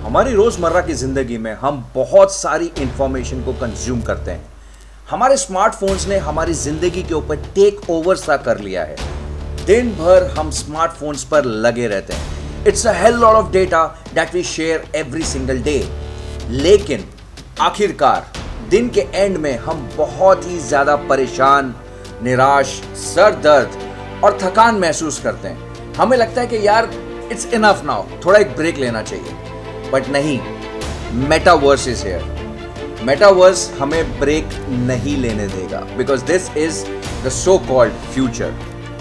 हमारी रोजमर्रा की जिंदगी में हम बहुत सारी इंफॉर्मेशन को कंज्यूम करते हैं। हमारे स्मार्टफोन्स ने हमारी जिंदगी के ऊपर टेक ओवर सा कर लिया है। दिन भर हम स्मार्टफोन्स पर लगे रहते हैं। It's a hell lot of data that we share every single day. लेकिन आखिरकार दिन के एंड में हम बहुत ही ज्यादा परेशान, निराश, सर दर्द और थकान महसूस करते हैं। हमें लगता है कि यार इट्स इनफ नाउ, थोड़ा एक ब्रेक लेना चाहिए। बट नहीं, मेटावर्स इज हियर। मेटावर्स हमें ब्रेक नहीं लेने देगा because this is the so called future.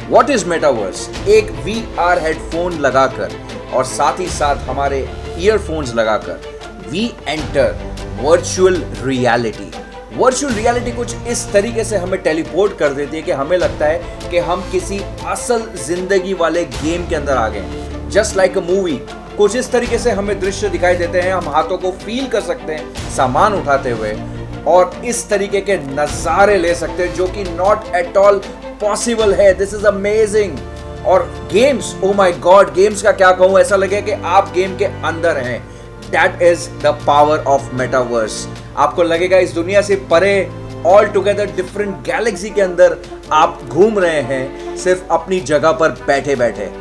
What is metaverse? एक VR हेडफोन लगाकर और साथ ही साथ हमारे ईयरफोन्स लगाकर we enter virtual reality. Virtual reality कुछ इस तरीके से हमें टेलीपोर्ट कर देती है कि हमें लगता है कि हम किसी असल जिंदगी वाले गेम के अंदर आ गए। जस्ट लाइक अ मूवी, कुछ इस तरीके से हमें दृश्य दिखाई देते हैं। हम हाथों को फील कर सकते हैं सामान उठाते हुए और इस तरीके के नज़ारे ले सकते हैं जो कि नॉट एट ऑल पॉसिबल है। This is amazing. और games, oh my god, games का क्या कहूँ, ऐसा लगे कि आप गेम के अंदर हैं। That is the power of metaverse. आपको लगेगा इस दुनिया से परे, ऑल टुगेदर डिफरेंट गैलेक्सी के अंदर आप घूम रहे हैं सिर्फ अपनी जगह पर बैठे बैठे।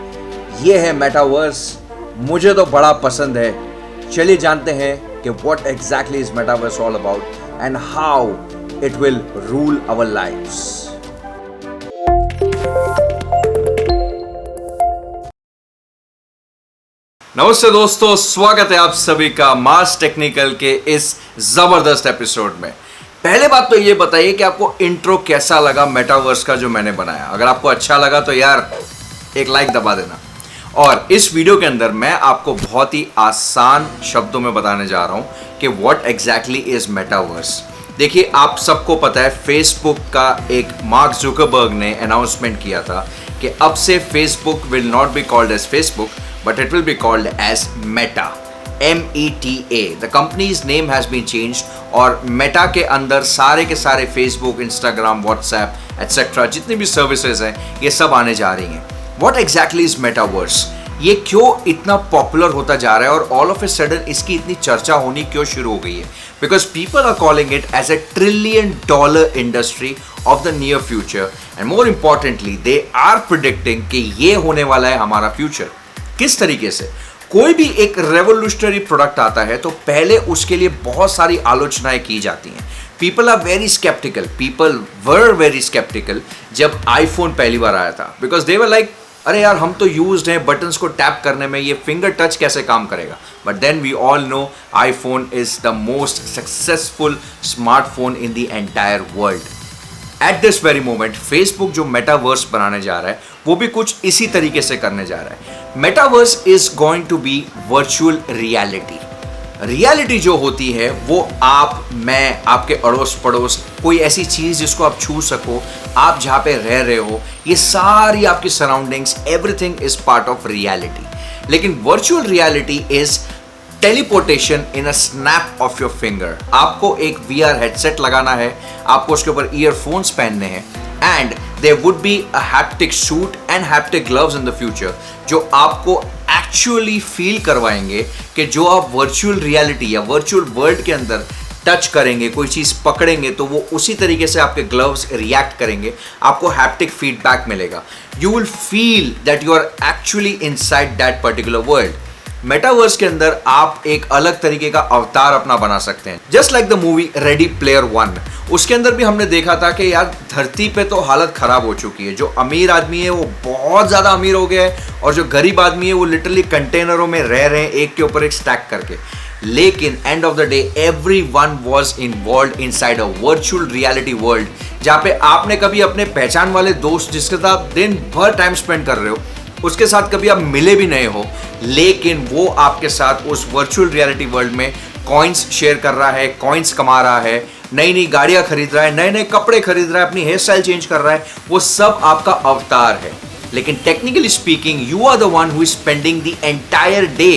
ये है मेटावर्स। मुझे तो बड़ा पसंद है। चलिए जानते हैं कि what exactly is metaverse all about and how it will rule our lives. नमस्ते दोस्तों, स्वागत है आप सभी का मास टेक्निकल के इस जबरदस्त एपिसोड में। पहले बात तो ये बताइए कि आपको इंट्रो कैसा लगा मेटावर्स का जो मैंने बनाया। अगर आपको अच्छा लगा तो यार एक लाइक दबा देना। और इस वीडियो के अंदर मैं आपको बहुत ही आसान शब्दों में बताने जा रहा हूं कि व्हाट एग्जैक्टली इज मेटावर्स। देखिए, आप सबको पता है फेसबुक का एक मार्क जुकरबर्ग ने अनाउंसमेंट किया था कि अब से Facebook will not be called as Facebook but it will be called as Meta, META। The company's name has been changed और मेटा के अंदर सारे के सारे फेसबुक, इंस्टाग्राम, व्हाट्सएप एटसेट्रा जितनी भी सर्विसेज हैं ये सब आने जा रही हैं। What exactly is metaverse? ये क्यों इतना पॉपुलर होता जा रहा है और ऑल ऑफ ए सडन इसकी इतनी चर्चा होनी क्यों शुरू हो गई है? Because people are calling it as $1 trillion industry of the near future and more importantly they are predicting कि ये होने वाला है हमारा फ्यूचर। किस तरीके से? कोई भी एक रेवोल्यूशनरी प्रोडक्ट आता है तो पहले उसके लिए बहुत सारी आलोचनाएं की जाती हैं। People are very sceptical, people were very sceptical जब आईफोन पहली बार आया था बिकॉज दे वर लाइक, अरे यार हम तो यूज्ड हैं बटन्स को टैप करने में, ये फिंगर टच कैसे काम करेगा? But then we all know iPhone is the most successful smartphone in the entire world. At this very moment Facebook जो मेटावर्स बनाने जा रहा है वो भी कुछ इसी तरीके से करने जा रहा है। Metaverse is going to be virtual reality. Reality जो होती है वो आप, मैं, आपके अड़ोस पड़ोस, कोई ऐसी चीज़ जिसको आप छू सको, आप जहाँ पे रह रहे हो, ये सारी आपकी surroundings, everything is part of reality. लेकिन virtual reality is teleportation in a snap of your finger. आपको एक VR हेडसेट लगाना है, आपको उसके ऊपर ईयरफोन्स पहनने हैं and there would be a haptic suit and haptic gloves in the future जो आपको एक्चुअली फील करवाएंगे कि जो आप वर्चुअल रियलिटी या वर्चुअल वर्ल्ड के अंदर टच करेंगे, कोई चीज़ पकड़ेंगे तो वो उसी तरीके से आपके ग्लव्स रिएक्ट करेंगे, आपको हैप्टिक फीडबैक मिलेगा। You will feel that you are actually inside that particular world. Metaverse के अंदर आप एक अलग तरीके का अवतार अपना बना सकते हैं, just like the movie ready player 1। उसके अंदर भी हमने देखा था कि यार धरती पे तो हालत खराब हो चुकी है। जो अमीर आदमी है वो बहुत ज़्यादा अमीर हो गया है और जो गरीब आदमी है वो लिटरली कंटेनरों में रह रहे हैं एक के ऊपर एक स्टैक करके। लेकिन end of the day everyone was involved inside a virtual reality world जहाँ पे आपने कभी अपने पहचान वाले दोस्त जिसके साथ दिन भर टाइम स्पेंड कर रहे हो उसके साथ कभी आप मिले भी नहीं हो, लेकिन वो आपके साथ उस वर्चुअल रियलिटी वर्ल्ड में कॉइन्स शेयर कर रहा है, कॉइन्स कमा रहा है, नई नई गाड़ियां खरीद रहा है, नए नए कपड़े खरीद रहा है, अपनी हेयर स्टाइल चेंज कर रहा है। वो सब आपका अवतार है। लेकिन technically speaking you are the one who is spending the entire day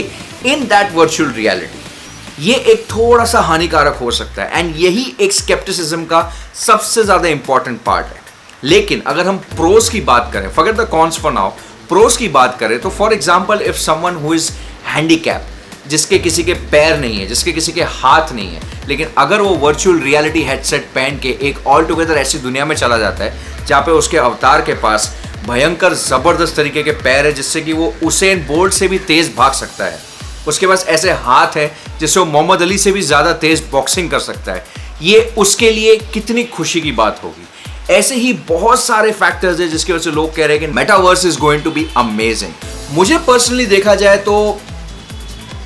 in that virtual reality. ये एक थोड़ा सा हानिकारक हो सकता है एंड यही एक स्केप्टिसिज्म का सबसे ज्यादा इंपॉर्टेंट पार्ट है। लेकिन अगर हम प्रोस की बात करें, forget the cons for now, pros की बात करें तो for example if someone who is handicap, जिसके किसी के पैर नहीं है, जिसके किसी के हाथ नहीं है, लेकिन अगर वो वर्चुअल रियलिटी हेडसेट पहन के एक ऑल टुगेदर ऐसी दुनिया में चला जाता है जहाँ पे उसके अवतार के पास भयंकर ज़बरदस्त तरीके के पैर है जिससे कि वो उसेन बोल्ट से भी तेज़ भाग सकता है, उसके पास ऐसे हाथ है जिससे वो मोहम्मद अली से भी ज़्यादा तेज़ बॉक्सिंग कर सकता है, ये उसके लिए कितनी खुशी की बात होगी। ऐसे ही बहुत सारे फैक्टर्स हैं जिसकी वजह से लोग कह रहे हैं कि metaverse is going to be amazing. मुझे पर्सनली देखा जाए तो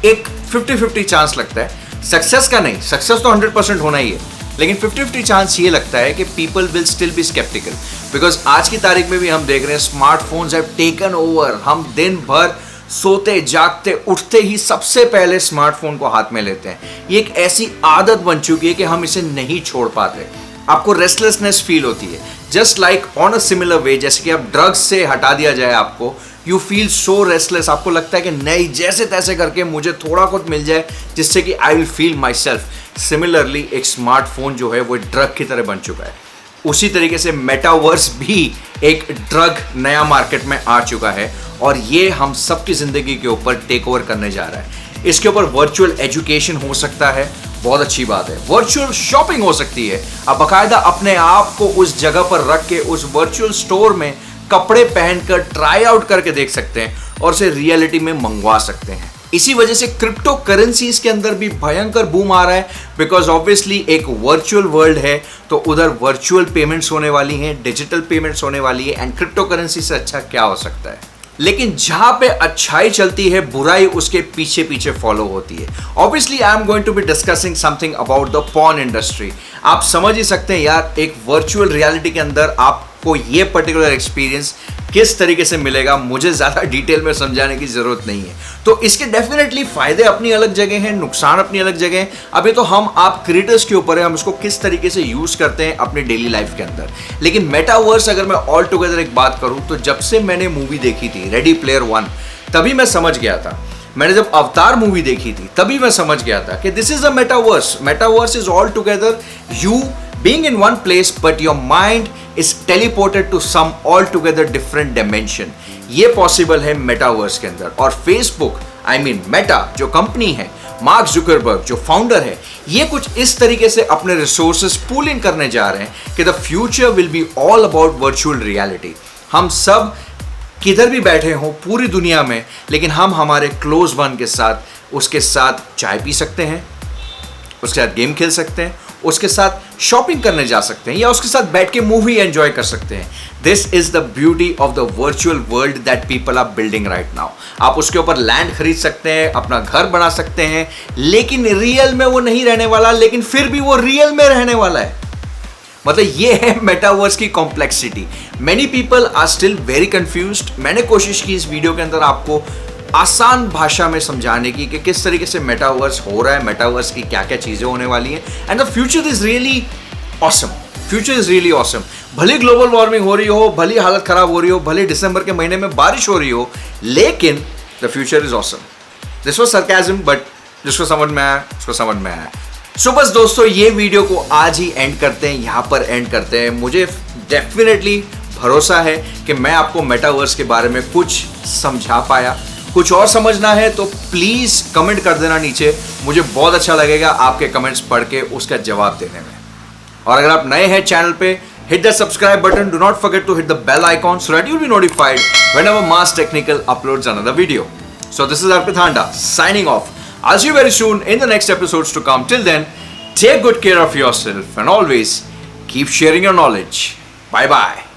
एक 50-50 चांस लगता है, सक्सेस का नहीं, सक्सेस तो 100% होना ही है, लेकिन 50-50 चांस ये लगता है कि people will still be sceptical, because आज की तारीख में भी हम देख रहे हैं स्मार्टफोन्स हैव टेकन ओवर। हम दिन भर सोते जागते उठते ही सबसे पहले स्मार्टफोन को हाथ में लेते हैं। ये एक ऐसी आदत बन चुकी है कि हम इसे नहीं छोड़ पाते। आपको रेस्टलेसनेस फील होती है, just like on a similar way, जैसे कि अब ड्रग्स से हटा दिया जाए आपको, यू फील सो रेस्टलेस। आपको लगता है कि नहीं, जैसे तैसे करके मुझे थोड़ा कुछ मिल जाए जिससे कि I will feel my self. Similarly एक स्मार्टफोन जो है वो ड्रग की तरह बन चुका है। उसी तरीके से मेटावर्स भी एक ड्रग नया मार्केट में आ चुका है और ये हम सबकी ज़िंदगी के ऊपर टेक ओवर करने जा रहा है। इसके ऊपर वर्चुअल एजुकेशन हो सकता है, बहुत अच्छी बात है। वर्चुअल शॉपिंग हो सकती है, आप बाकायदा अपने आप को उस जगह पर रख के उस वर्चुअल स्टोर में कपड़े पहनकर ट्राई आउट करके देख सकते हैं और उसे रियलिटी में मंगवा सकते हैं। इसी वजह से क्रिप्टो करेंसीज के अंदर भी भयंकर बूम आ रहा है, बिकॉज ऑब्वियसली एक वर्चुअल वर्ल्ड है तो उधर वर्चुअल पेमेंट्स होने वाली हैं, डिजिटल पेमेंट्स होने वाली है, एंड क्रिप्टो करेंसी से अच्छा क्या हो सकता है। लेकिन जहां पे अच्छाई चलती है बुराई उसके पीछे पीछे फॉलो होती है। Obviously I am going to be discussing something about the porn industry. आप समझ ही सकते हैं यार, एक वर्चुअल रियलिटी के अंदर आपको ये पर्टिकुलर एक्सपीरियंस किस तरीके से मिलेगा, मुझे ज़्यादा डिटेल में समझाने की ज़रूरत नहीं है। तो इसके डेफिनेटली फ़ायदे अपनी अलग जगह हैं, नुकसान अपनी अलग जगह हैं। अभी तो हम आप क्रिएटर्स के ऊपर है, हम इसको किस तरीके से यूज़ करते हैं अपने डेली लाइफ के अंदर। लेकिन मेटावर्स अगर मैं ऑल टुगेदर एक बात करूँ तो जब से मैंने मूवी देखी थी रेडी प्लेयर वन, तभी मैं समझ गया था। मैंने जब अवतार मूवी देखी थी तभी मैं समझ गया था कि this is a metaverse. Metaverse is all together you being in one place but your mind is teleported to some altogether different dimension। ये पॉसिबल है मेटावर्स के अंदर। और फेसबुक आई मीन मेटा जो कंपनी है, मार्क जुकरबर्ग जो founder है, ये कुछ इस तरीके से अपने रिसोर्सेज पूल इन करने जा रहे हैं कि the future will be all about virtual reality. हम सब किधर भी बैठे हों पूरी दुनिया में, लेकिन हम हमारे क्लोज वन के साथ उसके साथ चाय पी सकते हैं, उसके साथ गेम खेल सकते हैं, उसके साथ शॉपिंग करने जा सकते हैं, या उसके साथ बैठ के मूवी एंजॉय कर सकते हैं। This is the beauty of the virtual world that people are building right now. आप उसके ऊपर लैंड खरीद सकते हैं, अपना घर बना सकते हैं, लेकिन रियल में वो नहीं रहने वाला, लेकिन फिर भी वो रियल में रहने वाला है। मतलब ये है मेटावर्स की complexity. Many people are still very confused. मैंने कोशिश की इस वीडियो के अंदर आपको आसान भाषा में समझाने की कि किस तरीके से मेटावर्स हो रहा है, मेटावर्स की क्या क्या चीज़ें होने वाली हैं, and the future is really awesome. Future is really awesome. भले ग्लोबल वार्मिंग हो रही हो, भले हालत खराब हो रही हो, भले दिसंबर के महीने में बारिश हो रही हो, लेकिन the future is awesome. This was sarcasm, but जिसको समझ में आया उसको समझ में आया। सो बस दोस्तों, ये वीडियो को आज ही एंड करते हैं, यहाँ पर एंड करते हैं। मुझे डेफिनेटली भरोसा है कि मैं आपको मेटावर्स के बारे में कुछ समझा पाया। कुछ और समझना है तो प्लीज़ कमेंट कर देना नीचे, मुझे बहुत अच्छा लगेगा आपके कमेंट्स पढ़ के उसका जवाब देने में। और अगर आप नए हैं चैनल पे, hit the subscribe button, do not forget to hit the bell icon so that you will be notified whenever Mass Technical uploads another video. So this is Arpit Handa signing off. I'll see you very soon in the next episodes to come. Till then, take good care of yourself and always keep sharing your knowledge. Bye bye.